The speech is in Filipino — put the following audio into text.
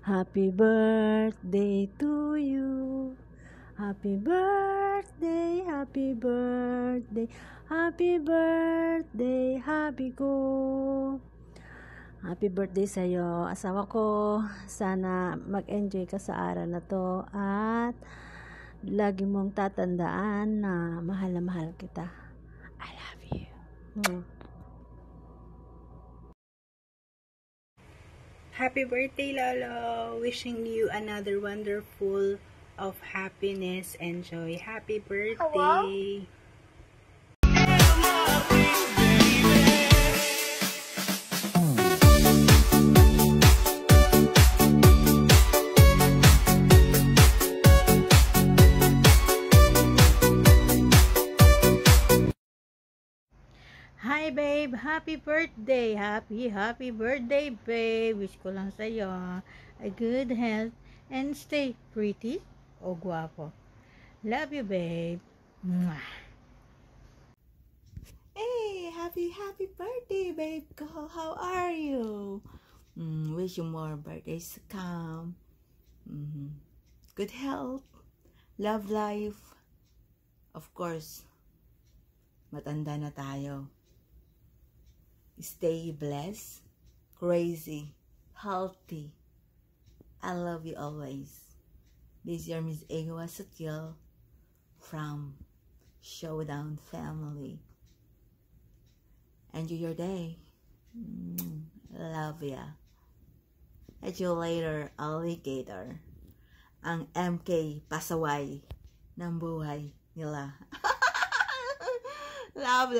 Happy birthday to you. Happy birthday, happy birthday, happy birthday, happy ko. Happy birthday sa'yo, asawa ko. Sana mag-enjoy ka sa araw na to at lagi mong tatandaan na mahal na mahal kita. I love you. Happy birthday, Lolo! Wishing you another wonderful of happiness and joy. Happy birthday! Hello? Hi babe, happy birthday. Happy birthday babe. Wish ko lang sa'yo a good health and stay pretty o guwapo. Love you babe. Mwah. Hey, happy birthday babe ko. How are you? Wish you more birthdays to come. Good health. Love life. Of course, matanda na tayo. Stay blessed, crazy, healthy. I love you always. This is your Miss Ewa Sutil from Showdown Family. Enjoy your day. Love ya. Catch you later, alligator. Ang MK pasaway ng buhay nila. Love.